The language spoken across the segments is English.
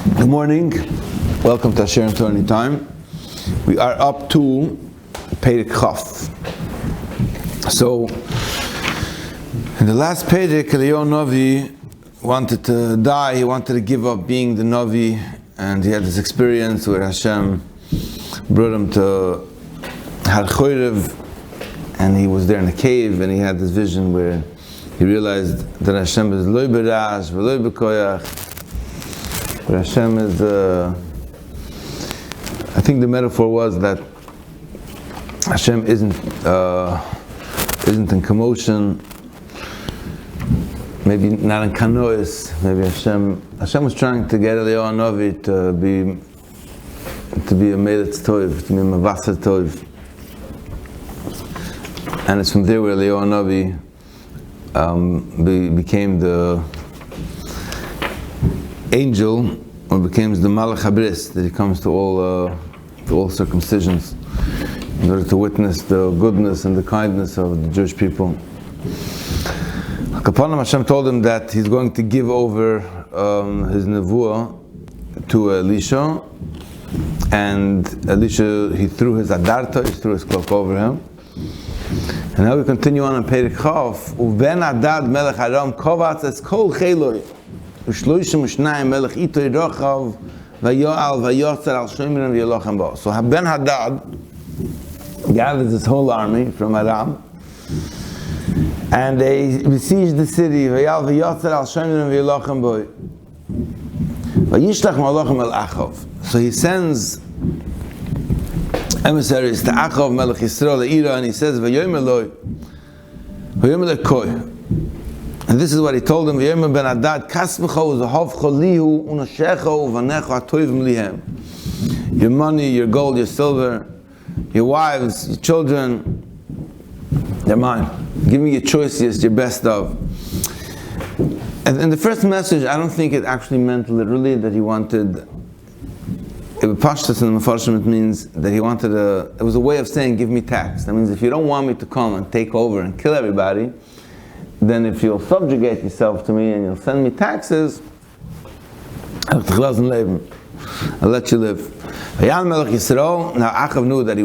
Good morning. Welcome to Asher and Tony Time. We are up to Perek Chaf. So, in the last Perek, Eliyahu Navi wanted to die. He wanted to give up being the Navi, and he had this experience where Hashem brought him to Har Chorev, and he was there in a cave, and he had this vision where he realized that Hashem is Loi B'Rash, V'Loi B'Koyach. But Hashem is, I think the metaphor was that Hashem isn't in commotion, maybe not in kanois. Maybe Hashem was trying to get Eliyahu Navi to be a Melech Tov, to be a Mavasar Tov. And it's from there where Eliyahu Navi became the angel, or becomes the Malach that he comes to all circumcisions in order to witness the goodness and the kindness of the Jewish people. Kapanim Hashem told him that he's going to give over his nevuah to Elisha, and Elisha, he threw his adarta, he threw his cloak over him. And now we continue on in Perek Chaf. Uben Adad Melech Aram kovatz es kol cheloi. So Ben Hadad gathers his whole army from Aram, and they besiege the city. So he sends emissaries to Achav Melech Yisrael Eira, and he says, and this is what he told him: your money, your gold, your silver, your wives, your children, they're mine. Give me your choicest, your best of. And in the first message, I don't think it actually meant literally that he wanted. Pashtus in the Mefarshim, it means that he wanted it was a way of saying, give me tax. That means if you don't want me to come and take over and kill everybody, then if you'll subjugate yourself to me and you'll send me taxes, I'll let you live. Now Achav knew that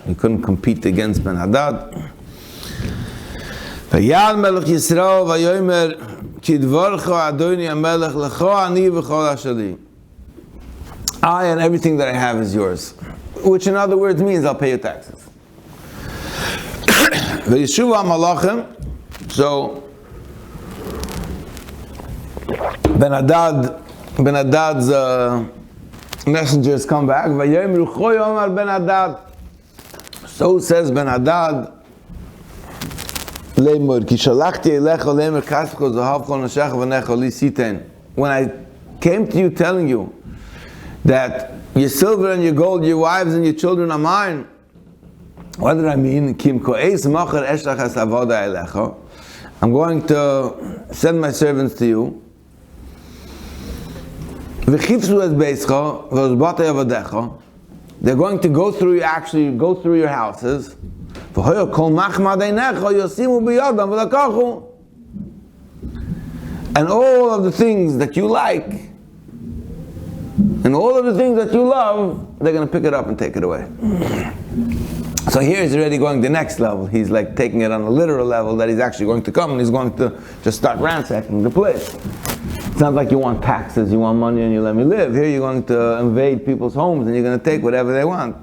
he couldn't compete against Ben Hadad. I and everything that I have is yours. Which in other words means I'll pay your taxes. So Ben Hadad's messengers come back. So says Ben Hadad, when I came to you telling you that your silver and your gold, your wives and your children are mine, what did I mean? I'm going to send my servants to you. They're going to go through your houses. And all of the things that you like, and all of the things that you love, they're going to pick it up and take it away. So here he's already going the next level. He's like taking it on a literal level, that he's actually going to come and he's going to just start ransacking the place. It's not like you want taxes, you want money and you let me live. Here you're going to invade people's homes and you're going to take whatever they want.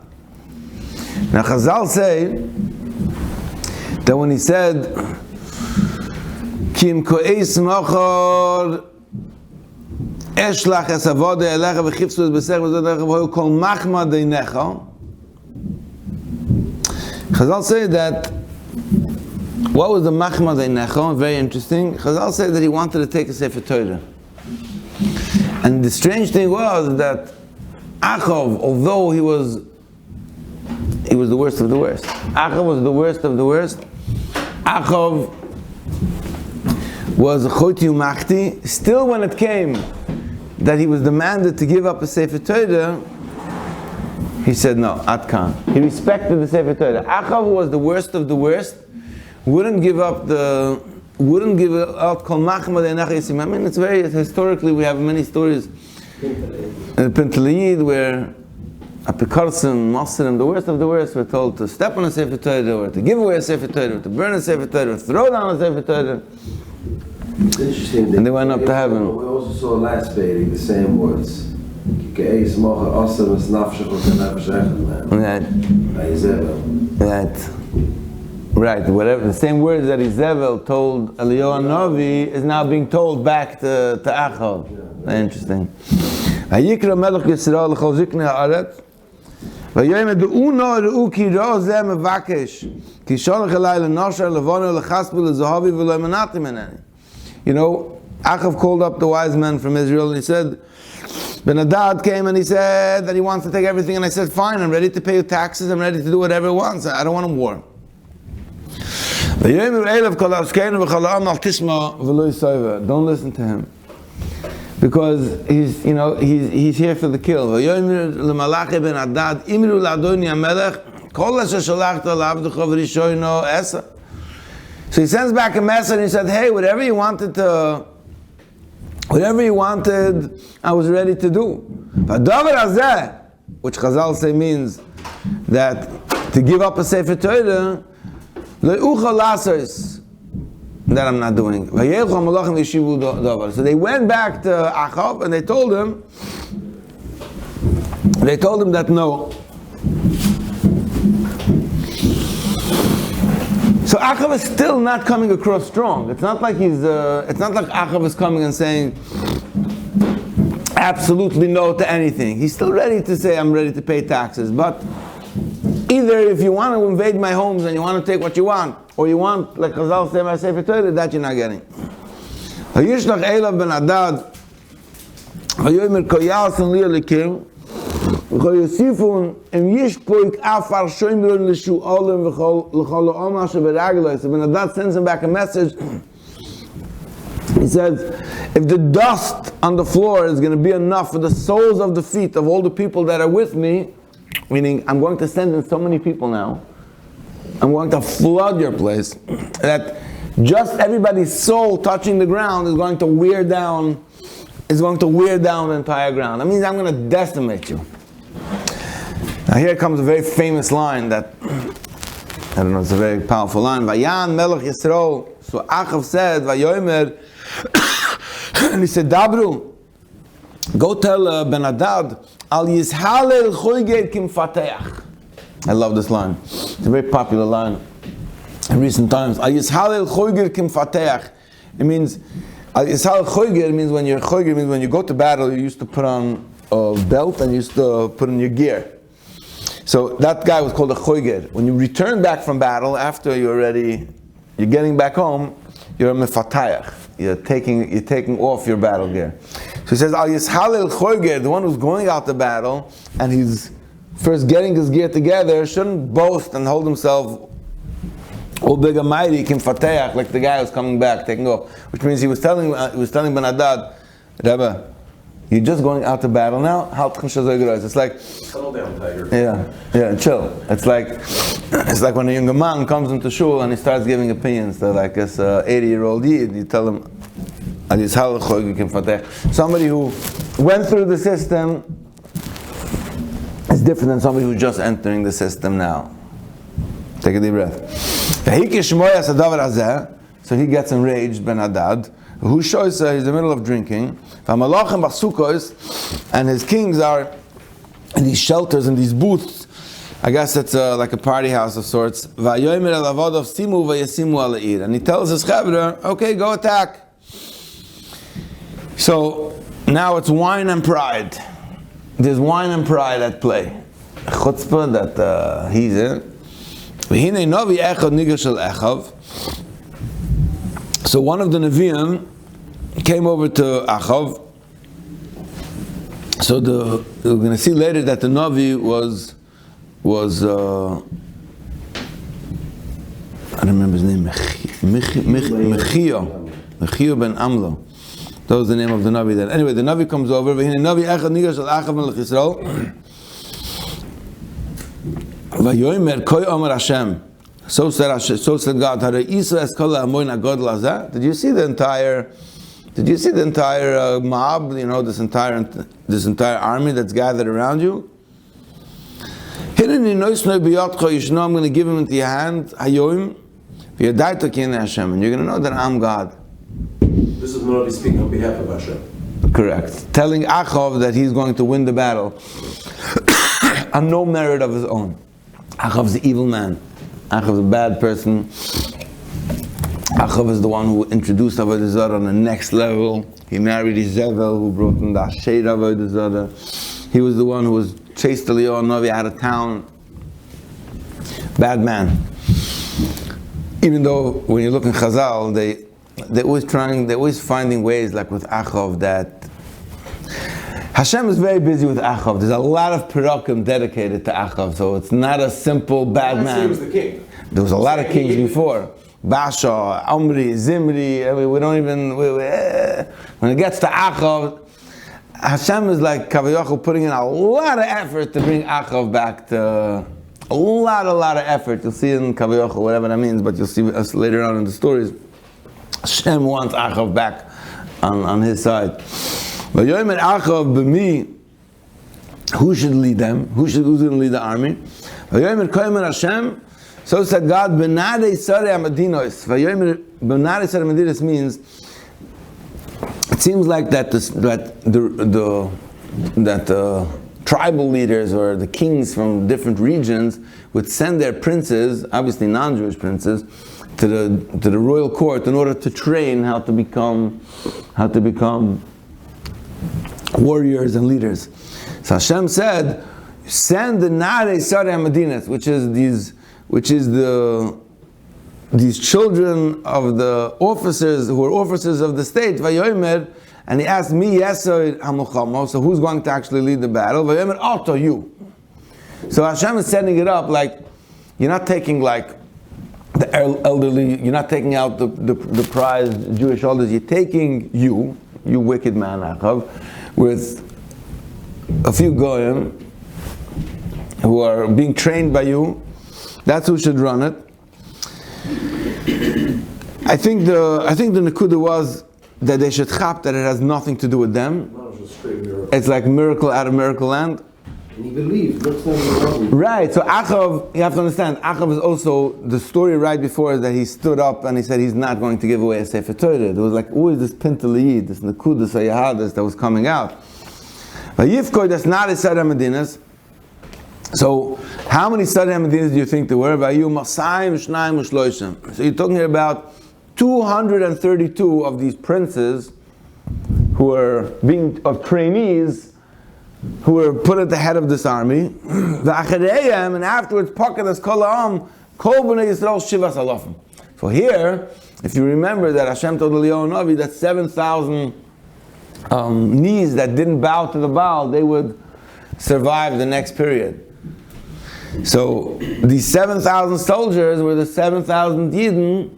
Now Chazal say that when he said Kim ko'es machor eshlach es avoda elecha v'chifsu es b'sech v'zod elecha v'hoyu kol machma deinecha, Chazal say that, what was the machma deinecha? Very interesting. Chazal say that he wanted to take a Sefer Torah. And the strange thing was that Achav, although he was the worst of the worst. Achav was the worst of the worst. Achav was a choti umachti. Still, when it came that he was demanded to give up a Sefer Torah, he said no, Atkan. He respected the Sefer Torah. Achav was the worst of the worst. Wouldn't give up Kol Machma Deinach Yisim. I mean, it's very historically. We have many stories the Pintalayid, where Apikarsim, Masrim, the worst of the worst, were told to step on a Sefer Torah, or to give away a Sefer Torah, or to burn a Sefer Torah, or throw down a Sefer Torah. It's interesting. And they went up to heaven. We also saw last Beidig the same words. Right, whatever the same words that Izevel told Eliyahu Navi is now being told back to Achav. Interesting. Vayikra Melech Yisrael l'chol ziknei haaretz, vayomer de'uno re'u ki ro zeh mevakesh, ki sholach elai l'nosher levonu l'chaspi l'zahavi v'lo emanati meneni. You know, Achav called up the wise men from Israel and he said, Ben Hadad came and he said that he wants to take everything, and I said, fine, I'm ready to pay you taxes, I'm ready to do whatever he wants, I don't want a war. Don't listen to him, because he's here for the kill. So he sends back a message and he said, hey, whatever you wanted, I was ready to do. Which Chazal say means that to give up a Sefer Torah, that I'm not doing. So they went back to Achav and they told him that no. So Achav is still not coming across strong. It's not like Achav is coming and saying absolutely no to anything. He's still ready to say, I'm ready to pay taxes. But either if you want to invade my homes and you want to take what you want, or you want, like Chazal say, my Sefer Torah, that you're not getting. Vayishlach Elav ben Hadad, vayomer koyasen li alikim, v'choyosifun im yishpoik afar shoymron l'shu olim v'chol o'oma sheberaglo. So Ben Hadad sends him back a message. He says, if the dust on the floor is going to be enough for the soles of the feet of all the people that are with me, meaning I'm going to send in so many people now, I'm going to flood your place, that just everybody's soul touching the ground is going to wear down the entire ground. That means I'm going to decimate you. Now here comes a very famous line that, I don't know, it's a very powerful line. Vayan Melech Yisrael. So Achav said, Vayomer, and he said, Dabru, go tell Ben Hadad, Al Yishalel Choyger Kim Fateach. I love this line. It's a very popular line in recent times. Al Yishalel Choyger Kim Fateach. It means, Al Yishalel Choyger means when you go to battle, you used to put on a belt and you used to put on your gear. So that guy was called a Choyger. When you return back from battle, after you're getting back home, you're a Mefatayach. You're taking off your battle gear. So he says, Al Yishalel Choyger, the one who's going out to battle, and he's first getting his gear together, shouldn't boast and hold himself all big and mighty, Kim Fateach, like the guy who's coming back, taking off. Which means he was telling Ben Hadad, Rebbe, you're just going out to battle now. It's like, settle down, tiger. Yeah, chill. It's like when a younger man comes into shul and he starts giving opinions to like this 80-year-old yid. You tell him, somebody who went through the system is different than somebody who's just entering the system now. Take a deep breath. So he gets enraged, Ben Hadad. Who shows he's in the middle of drinking. And his kings are in these shelters, in these booths. I guess it's like a party house of sorts. And he tells his chavra, okay, go attack. So now it's wine and pride. There's wine and pride at play. Chutzpah that he's in. So one of the Nevi'im came over to Achav. So we're going to see later that the Navi was I don't remember his name, Mechio ben Amlo. That was the name of the Navi then. Anyway, the Navi comes over. Navi Echad Nigash al Achav Melech Yisrael. Vayomer Koi Omer Hashem. So said God. Did you see the entire Did you see the entire mob? You know, this entire army that's gathered around you. I'm going to give him into your hand, Hayoim, and you're going to know that I'm God. This is not speaking on behalf of Hashem. Correct. Telling Achav that he's going to win the battle on no merit of his own. Achav's the evil man. Achav's a bad person. Achav is the one who introduced Avodah Zarah on the next level. He married Izebel, who brought in the Asher Avodah Zarah. He was the one who was chased Eliyahu Navi out of town. Bad man. Even though when you look in Chazal, they're always finding ways, like with Achav, that Hashem is very busy with Achav. There's a lot of Perakim dedicated to Achav, so it's not a simple bad man. He was the king. There was a lot of kings before. Basha, Omri, Zimri, we don't even... when it gets to Achav, Hashem is like Kavayachal putting in a lot of effort to bring Achav back to... A lot of effort. You'll see in Kavayachal, whatever that means, but you'll see us later on in the stories. Hashem wants Achav back on his side. But Yomer Achav b'mi, who should lead them? Who's going to lead the army? Yomer Koymer Hashem. So said God, Benadei Sarei Amadinos. Yomer Benadei Sarei Amadinos means it seems like that the tribal leaders or the kings from different regions would send their princes, obviously non-Jewish princes, to the royal court in order to train how to become warriors and leaders. So Hashem said, send the Narei Sarei Madinas, which is these children of the officers who are officers of the state, Vayomer, and he asked me, Yesoid Hamuchamo, so who's going to actually lead the battle? Vayomer, Auto, you. So Hashem is setting it up like, you're not taking like the elderly, you're not taking out the prized Jewish elders, you're taking you wicked man, Achav, with a few goyim who are being trained by you. That's who should run it. I think the Nakuda was that they should chap that it has nothing to do with them. It's like miracle out of miracle land. And he believed. Right, so Achav, you have to understand, Achav is also, the story right before is that he stood up and he said he's not going to give away a Sefer Torah. There was like always this Pintaliyid, this Nakuda Sayyahadis that was coming out. Vayifkoi, that's not a Sarei Medinas. So, how many Sarei Medinas do you think there were? So you're talking here about 232 of these princes who are of trainees who were put at the head of this army. And afterwards, so here, if you remember that Hashem told Eliyahu Navi that 7,000 knees that didn't bow to the Baal, they would survive the next period. So these 7,000 soldiers were the 7,000 Yidden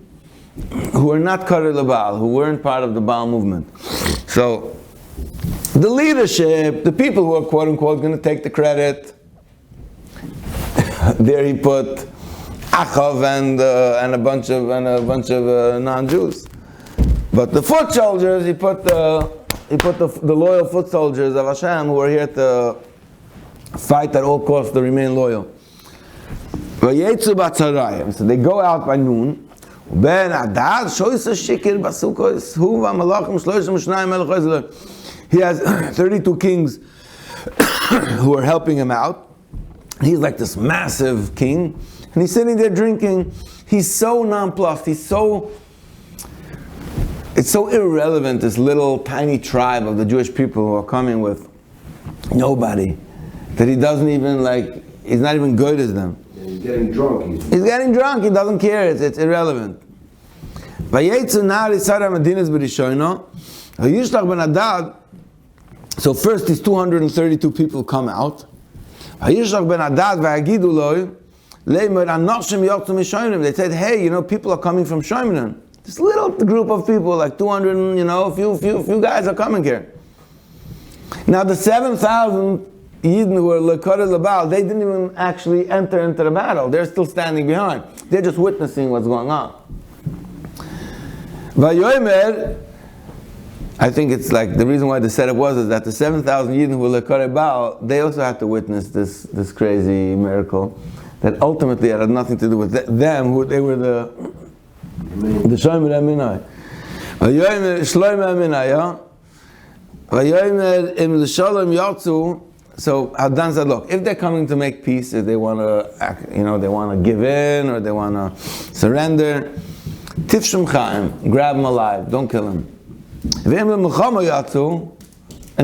who were not Karei LeBaal, who weren't part of the Baal movement. So the leadership, the people who are quote unquote going to take the credit, there he put Achav and a bunch of non-Jews. But the foot soldiers, he put the loyal foot soldiers of Hashem who are here to fight at all costs to remain loyal. So they go out by noon. He has 32 kings who are helping him out. He's like this massive king, and he's sitting there drinking. He's so nonplussed. It's so irrelevant, this little tiny tribe of the Jewish people who are coming with nobody, that he doesn't even he's not even good as them. He's getting drunk. He's getting drunk, he doesn't care, it's irrelevant. So first these 232 people come out. They said, hey, people are coming from Shomron. This little group of people, like 200, a few guys are coming here. Now the 7,000 Yidden who were Karei LeBaal, they didn't even actually enter into the battle. They're still standing behind. They're just witnessing what's going on. Vayomer, I think it's like the reason why the setup was is that the 7,000 Yidden who were Lekarei Baal, they also had to witness this crazy miracle that ultimately had nothing to do with them, who they were the Shomer Aminai. Vayomer Shlomo Aminai, yeah? Vayomer Im L'Shalom Yatzu. So Hadan said, look, if they're coming to make peace, if they want to, they want to give in or they want to surrender, Tifshum Chaim, grab him alive, don't kill him. And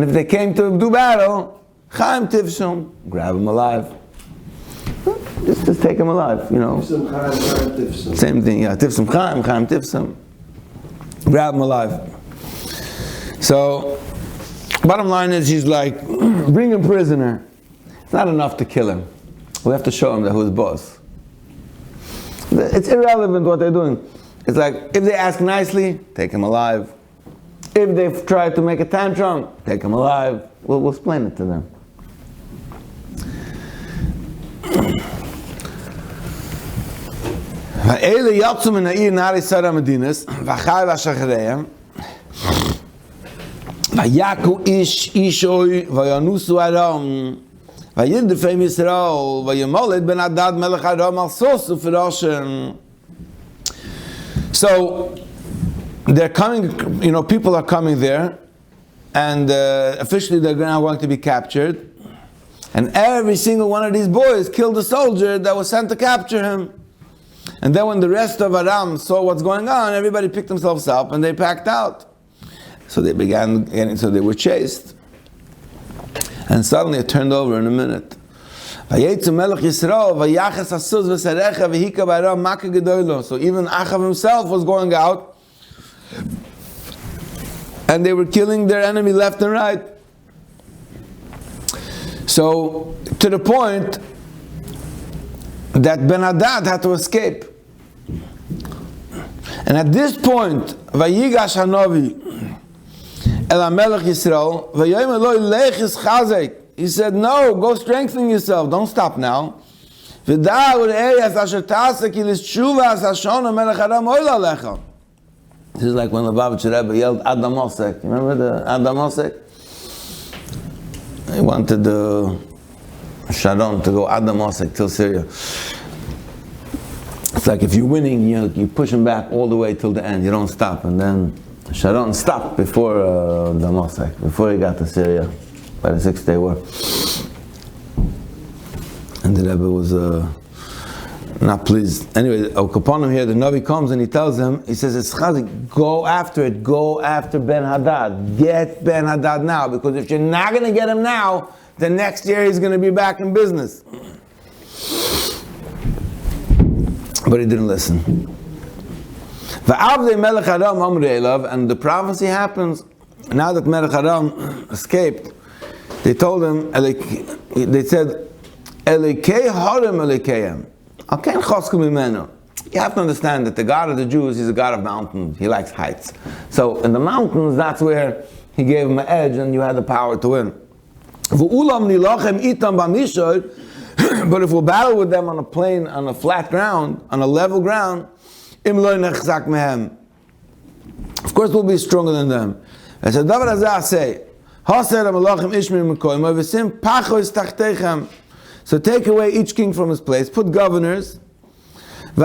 if they came to do battle, Chaim Tifshum, grab him alive. Just take him alive, Tifsum, Chaim, Tifsum. Same thing, yeah. Tifsum Chaim, Chaim Tifsum. Grab him alive. So, bottom line is, he's like, bring him prisoner. It's not enough to kill him. We have to show him that who's boss. It's irrelevant what they're doing. It's like, if they ask nicely, take him alive. If they've tried to make a tantrum, take him alive. We'll explain it to them. ואלה יצאו מן העיר נהר ישראל המדינס, ואחר ואשחריהם, ויכו איש אוי, וינוסו ארם, וירדפם ישראל, וימולד בן הדד מלך ארם על סוס ופרושם. So, they're coming, people are coming there, and officially they're now going to be captured, and every single one of these boys killed a soldier that was sent to capture him. And then when the rest of Aram saw what's going on, everybody picked themselves up and they packed out. So they they were chased. And suddenly it turned over in a minute. So even Achav himself was going out, and they were killing their enemy left and right. So, to the point that Ben Hadad had to escape. And at this point, Vayigash Hanavi El HaMelech Yisrael, Vayomer lo lechis chazek. He said, no, go strengthen yourself, don't stop now. V'da u're'eyas asher ta'asek ilis tshuvas hashona melech Aram oila lecha. This is like when the Lubavitcher Rebbe yelled Adam Osek. Remember the Adam Osek? He wanted the Sharon to go Adam Osek till Syria. It's like if you're winning, you push him back all the way till the end. You don't stop. And then Sharon stopped before Damascus, before he got to Syria by the 6 Day War. And the Rebbe was not pleased. Anyway, upon him here, the Navi comes and he tells him, he says, it's Chazik, go after it, go after Ben Hadad. Get Ben Hadad now, because if you're not going to get him now, then next year he's going to be back in business. But he didn't listen. And the prophecy happens, now that Melech Aram escaped, they told him, they said, you have to understand that the God of the Jews, he's a God of mountains. He likes heights. So in the mountains, that's where he gave him an edge and you had the power to win. But if we'll battle with them on a plain, on a flat ground, on a level ground, of course we'll be stronger than them. So take away each king from his place, put governors. So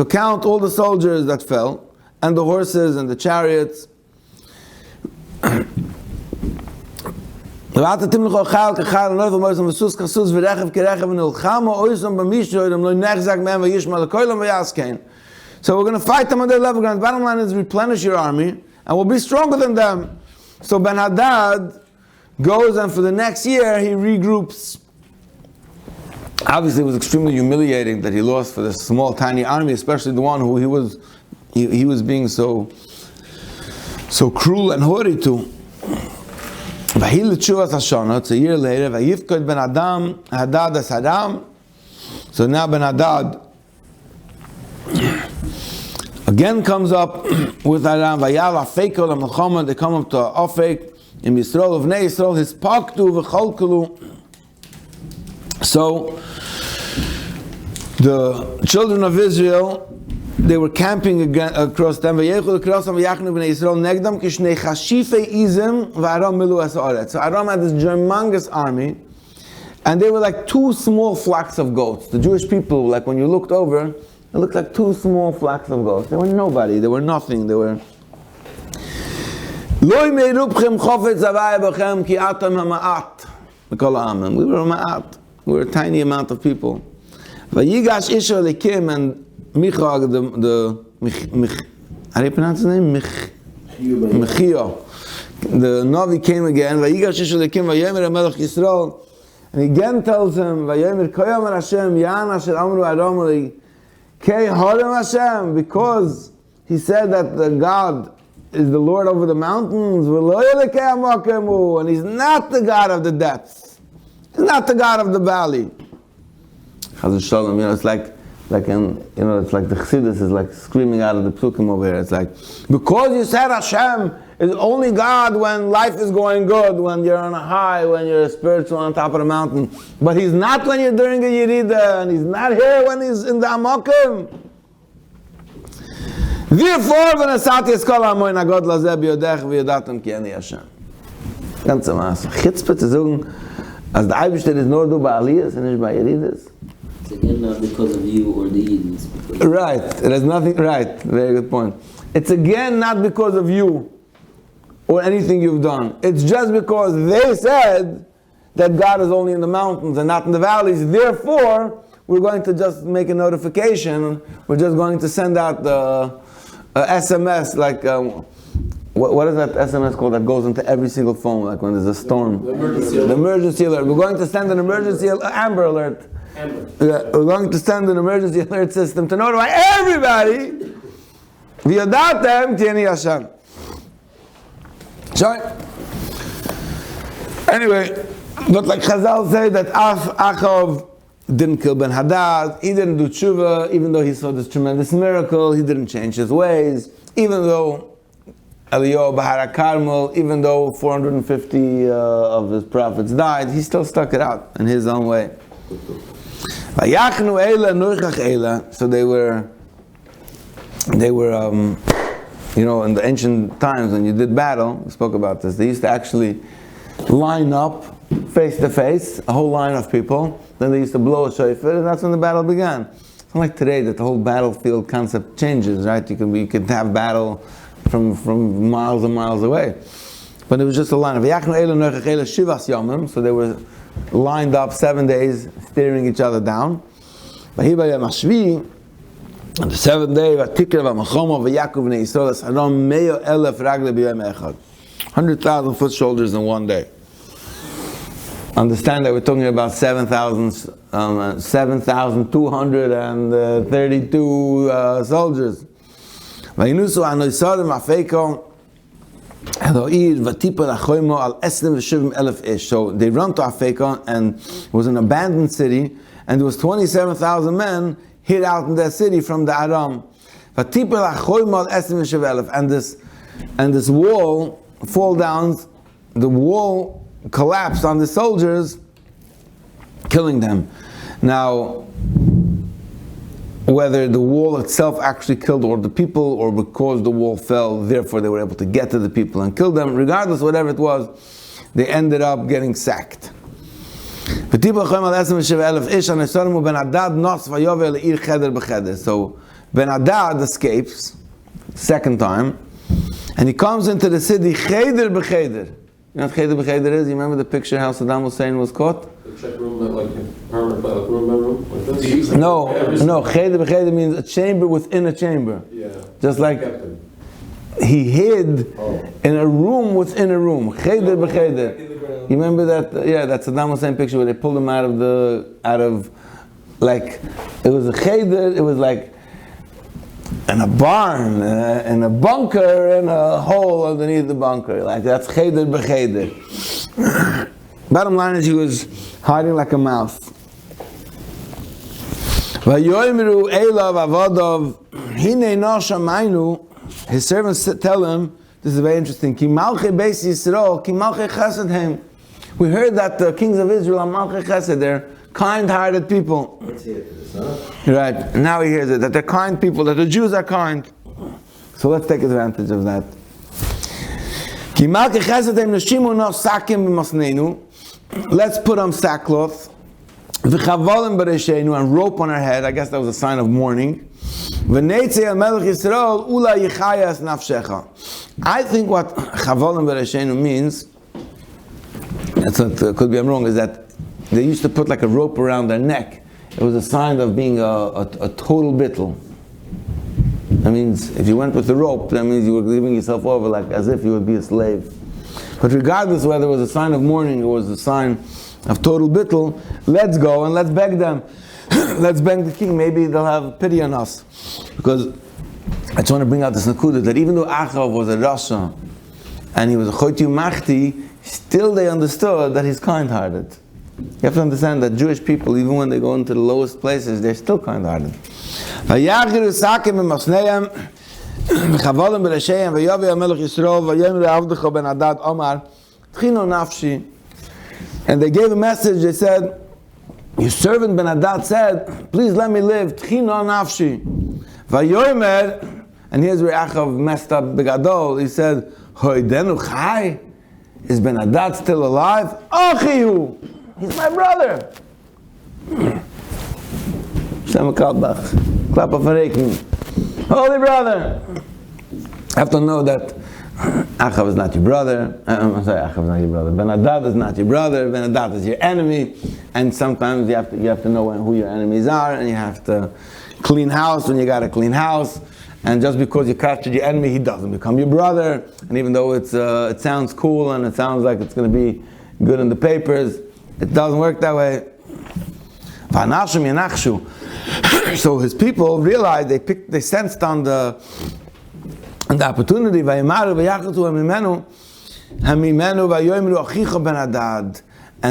count all the soldiers that fell, and the horses and the chariots. So we're going to fight them on their level ground. Bottom line is replenish your army, and we'll be stronger than them. So Ben Hadad goes, and for the next year he regroups. Obviously it was extremely humiliating that he lost for this small tiny army, especially the one who he was being so cruel and haughty to. It's a year later, Ben Hadad as Aram. So now Ben Hadad again comes up with Aram. They come up to Afek in Yisrael of Nei Yisrael, his paktu v'cholkelu. So the children of Israel, they were camping across them. So Aram had this humongous army, and they were like two small flocks of goats. The Jewish people, like when you looked over, it looked like two small flocks of goats. They were nobody, they were nothing, they were... We were a ma'at. We were a tiny amount of people. Vayigash Isha Lekim, and Micha, how do you pronounce his name? Mechio. The Navi came again. Vayigash Isha Lekim, Vayomer HaMelech Yisrael. And he again tells him, Vayomer Koyam Hashem, Yan Asher Amru Aram Li, Kei Hodem Hashem, because he said that the God is the Lord over the mountains, and He's not the God of the depths. He's not the God of the valley. Chaz Shalom, it's like it's like the Chassidus is like screaming out of the Psukim over here. It's like, because you said Hashem is only God when life is going good, when you're on a high, when you're spiritual on top of the mountain. But He's not when you're doing a Yerida, and He's not here when He's in the Amokim. Therefore, when Asati is called Amoin Agod Lazeh Biyodech V'yodatum Ki Ani Hashem. Ganze Masse. Chitzpe zu sagen, als der Eibishter ist nur du bei Aliyas und nicht bei Yeridas. It's again not because of you or the Edens. Right, it has nothing, right, very good point. It's again not because of you or anything you've done. It's just because they said that God is only in the mountains and not in the valleys. Therefore, we're going to just make a notification. We're just going to send out the SMS, like, what is that SMS called that goes into every single phone, like when there's a storm? The emergency alert. The emergency alert. We're going to send an emergency Amber Alert. Yeah, we're going to send an emergency alert system to notify everybody. V'yodatem ki ani Hashem. So, anyway, but like Chazal say that Achav didn't kill Ben Hadad, he didn't do tshuva, even though he saw this tremendous miracle, he didn't change his ways, even though Eliyahu Bahar Carmel, even though 450 of his prophets died, he still stuck it out in his own way. So they were, in the ancient times when you did battle, we spoke about this, they used to actually line up face to face, a whole line of people. Then they used to blow a shofar, and that's when the battle began. It's not like today that the whole battlefield concept changes, right? You could have battle from miles and miles away. But it was just a line of so they were lined up 7 days, staring each other down. On the seventh day, 100,000 foot soldiers in one day. Understand that we're talking about 7,232 soldiers. So they run to Afeka, and it was an abandoned city, and there was 27,000 men hid out in that city from the Aram. And this wall fall down, the wall collapsed on the soldiers, killing them. Now, whether the wall itself actually killed all the people, or because the wall fell, therefore they were able to get to the people and kill them, regardless, whatever it was, they ended up getting sacked. So Ben Hadad escapes, second time, and he comes into the city, cheder b'cheder. You know what cheder b'cheder is? You remember the picture how Saddam Hussein was caught? The check room, like a permanent room, like this? No, cheder b'cheder means a chamber within a chamber. Yeah. Just like he hid in a room within a room. Cheder b'cheder. You remember that? Yeah, that Saddam Hussein picture where they pulled him out of like, it was a cheder, it was like in a barn, in a bunker, in a hole underneath the bunker. Like, that's cheder b'cheder. Bottom line is he was hiding like a mouse. Vayoymeru elav avadav hine no shamaynu. His servants tell him, this is very interesting, Ki malchei beis Yisrael, ki malchei chesed hem. We heard that the kings of Israel are malchei chesed, they're kind-hearted people. Let's hear this, huh? Right, now he hears it, that they're kind people, that the Jews are kind. So let's take advantage of that. Let's put on sackcloth and rope on our head. I guess that was a sign of mourning. I think what chavolim b'reishenu means, could be I'm wrong, is that they used to put like a rope around their neck. It was a sign of being a total bittul. That means if you went with the rope, that means you were giving yourself over like as if you would be a slave. But regardless whether it was a sign of mourning or was a sign of total bittul, let's go and let's beg them. Let's beg the king, maybe they'll have pity on us. Because I just want to bring out this nakuda that even though Achav was a Rasha and he was a Chotiu Machti, still they understood that he's kind-hearted. You have to understand that Jewish people, even when they go into the lowest places, they're still kind-hearted. And they gave a message, they said, your servant Ben Hadad said, please let me live, Tchino nafshi. Vayomer, and here's where Achav messed up Begadol, he said, Hoidenu chai, is Ben Hadad still alive? Achihu, he's my brother. Shem Kalbach, Klap of holy brother. I have to know that Achav is not your brother. I'm sorry, Achav is not your brother. Ben Hadad is not your brother. Ben Hadad is your enemy. And sometimes you have to know who your enemies are, and you have to clean house when you got to clean house. And just because you captured your enemy, he doesn't become your brother. And even though it sounds cool and it sounds like it's going to be good in the papers, it doesn't work that way. So his people realized, they sensed on the opportunity, and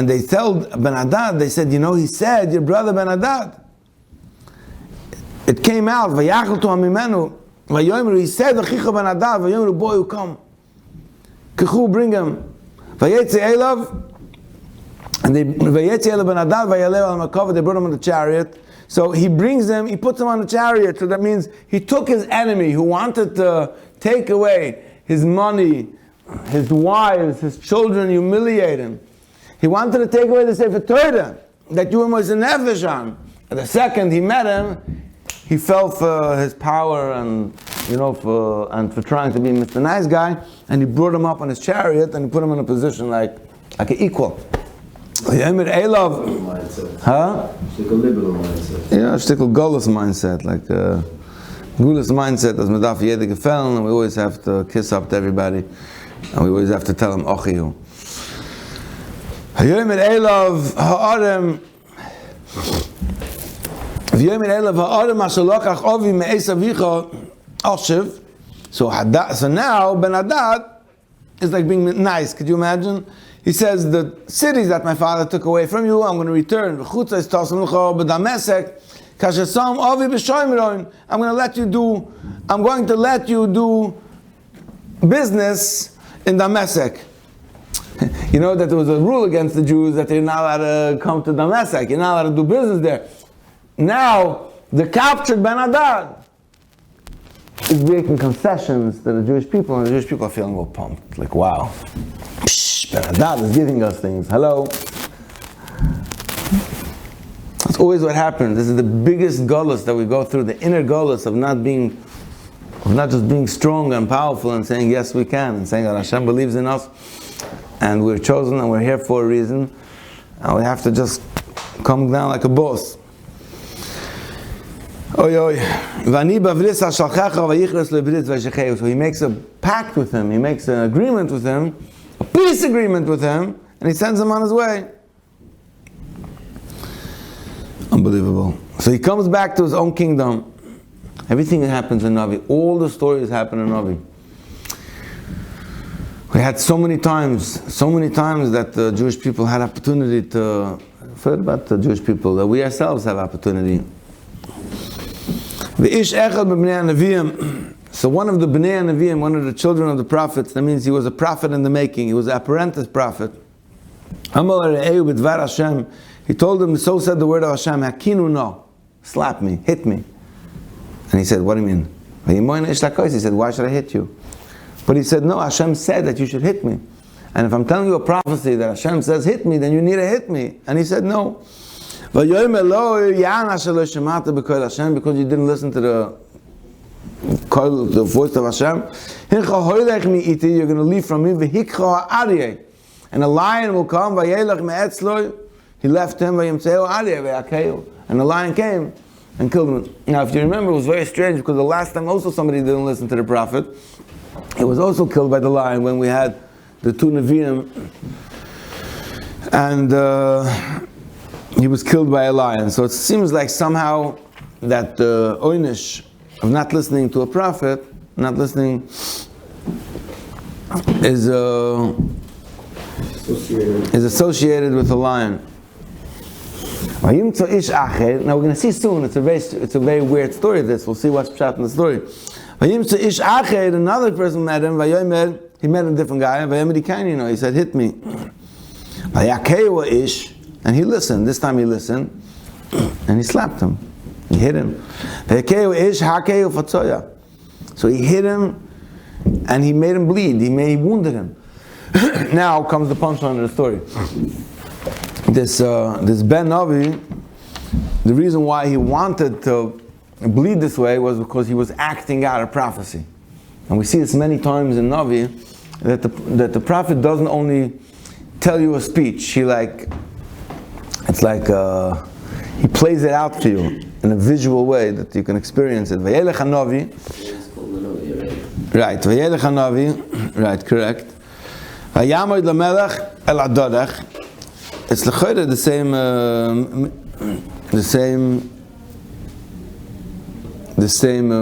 they told Ben Hadad, they said, he said, your brother Ben Hadad. It came out, he said, boy, come. Bring him. And they brought him on the chariot. So he brings him, he puts him on the chariot. So that means he took his enemy who wanted to take away his money, his wives, his children, humiliate him. He wanted to take away the Sefer Torah that you was a nefesh on. And the second he met him, he fell for his power and for trying to be Mr. Nice Guy, and he brought him up on his chariot and he put him in a position like an equal. Mindset. Huh? It's like a liberal mindset. Yeah, it's like a gullus mindset, like a gullus mindset as medaf yede gefallen, and we always have to kiss up to everybody, and we always have to tell them ochiyu. Hayom elav ha'arem v'yom elav ha'arem ashalokach ovi me'es avicha oshev. So now Ben Hadad is like being nice. Could you imagine? He says, the cities that my father took away from you, I'm going to return. I'm going to let you do business in Damascus. You know that there was a rule against the Jews that they're not allowed to come to Damascus. You're not allowed to do business there. Now, the captured Ben Hadad is making concessions to the Jewish people, and the Jewish people are feeling all pumped. Like, wow. Ben Hadad is giving us things. Hello. That's always what happens. This is the biggest gullus that we go through, the inner gullus of not just being strong and powerful and saying yes we can, and saying that Hashem believes in us and we're chosen and we're here for a reason, and we have to just come down like a boss. So he makes a pact with him, he makes an agreement with him, a peace agreement with him, and he sends him on his way. Unbelievable. So he comes back to his own kingdom. Everything that happens in Navi, all the stories happen in Navi. We had so many times that the Jewish people had opportunity to, forget about the Jewish people, that we ourselves have opportunity. So one of the Bnei Nevi'im, one of the children of the prophets, that means he was a prophet in the making, he was an apprentice prophet. He told him, so said the word of Hashem, Hakinu no, slap me, hit me. And he said, what do you mean? He said, why should I hit you? But he said, no, Hashem said that you should hit me. And if I'm telling you a prophecy that Hashem says hit me, then you need to hit me. And he said, no. Because you didn't listen to the voice of Hashem. You're going to leave from me. And a lion will come. He left him. And the lion came and killed him. Now, if you remember, it was very strange because the last time also somebody didn't listen to the prophet. He was also killed by the lion when we had the two Nevi'im. And he was killed by a lion. So it seems like somehow that the oynish of not listening to a prophet, not listening, is associated with a lion. Now we're going to see soon. It's a very weird story. This we'll see what's pshat in the story. Another person met him. He met a different guy. He said, "Hit me." And he listened. This time he listened, and he slapped him. He hit him. So he hit him, and he made him bleed. He wounded him. Now comes the punchline of the story. This Ben Navi, the reason why he wanted to bleed this way was because he was acting out a prophecy. And we see this many times in Navi, that the prophet doesn't only tell you a speech, he plays it out to you in a visual way that you can experience it. Vayelech Hanavi, right, Vayelech Hanavi, right, correct. Vayamod lamelech el adodach. It's the same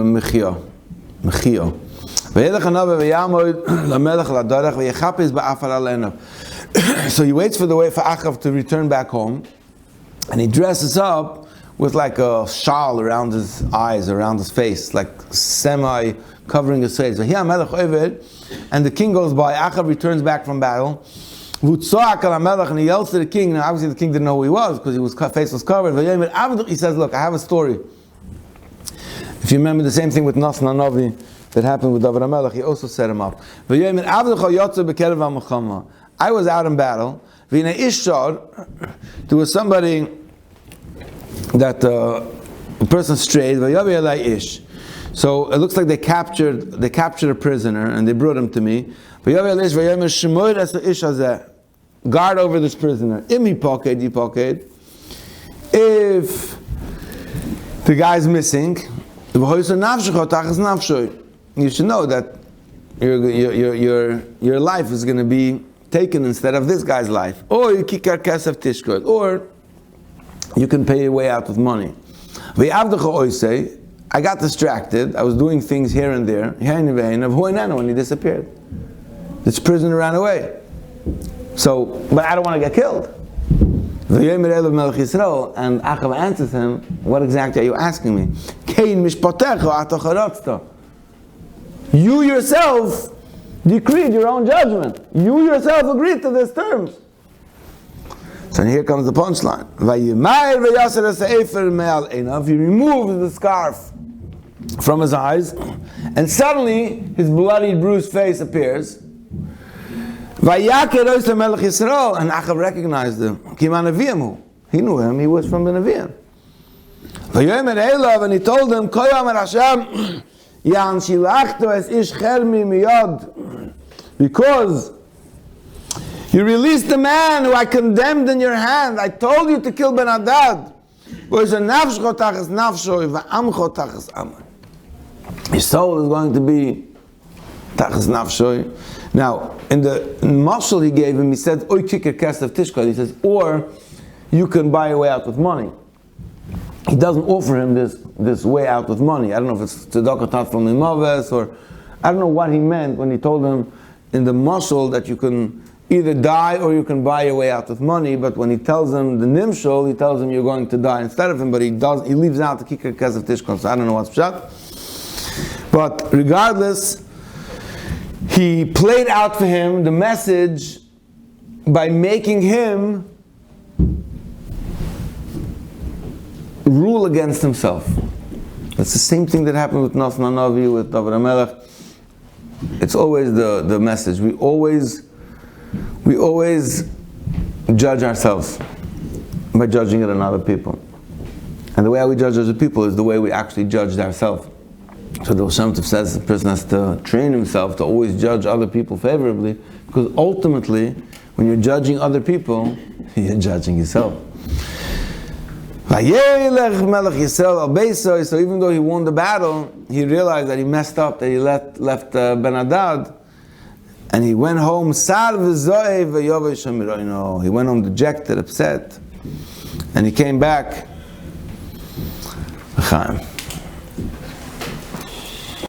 mechio. So he waits for Achav to return back home, and he dresses up with like a shawl around his eyes, around his face, like semi covering his face. And the king goes by. Achav returns back from battle. And he yells to the king. Now, obviously, the king didn't know who he was because his face was covered. He says, "Look, I have a story. If you remember the same thing with Nasan Hanavi that happened with David HaMelech, he also set him up. I was out in battle. There was somebody that the person strayed. So it looks like they captured a prisoner and they brought him to me. Guard over this prisoner. If the guy's missing, you should know that your life is going to be taken instead of this guy's life. Or you can pay your way out with money. I got distracted. I was doing things here and there. When he disappeared. This prisoner ran away. So, but I don't want to get killed. And Achav answers him, what exactly are you asking me? You yourself decreed your own judgment. You yourself agreed to these terms. So here comes the punchline. He removes the scarf from his eyes, and suddenly his bloody, bruised face appears. And Achav recognized him. He knew him, he was from the Nevi'im. And he told him, because you released the man who I condemned in your hand. I told you to kill Ben Hadad. Your soul is going to be tachas nafshoy. Now, in the mashal he gave him, he said, "Oy kiker kesef tishkal." He says, or you can buy a way out with money. He doesn't offer him this way out with money. I don't know if it's tzedakah tat from imaves, or I don't know what he meant when he told him in the mashal that you can either die or you can buy your way out with money. But when he tells him the nimshal, he tells him you're going to die instead of him. But he leaves out the kiker kesef tishkal. So I don't know what's pshat. But regardless, he played out for him the message by making him rule against himself. That's the same thing that happened with Nosson HaNavi, with David HaMelech. It's always the message. We always judge ourselves by judging it on other people. And the way we judge other people is the way we actually judged ourselves. So the Shem Tov says the person has to train himself to always judge other people favorably, because ultimately, when you're judging other people, you're judging yourself. So even though he won the battle, he realized that he messed up, that he left Ben Hadad, and he went home sad. He went home dejected, upset, and he came back.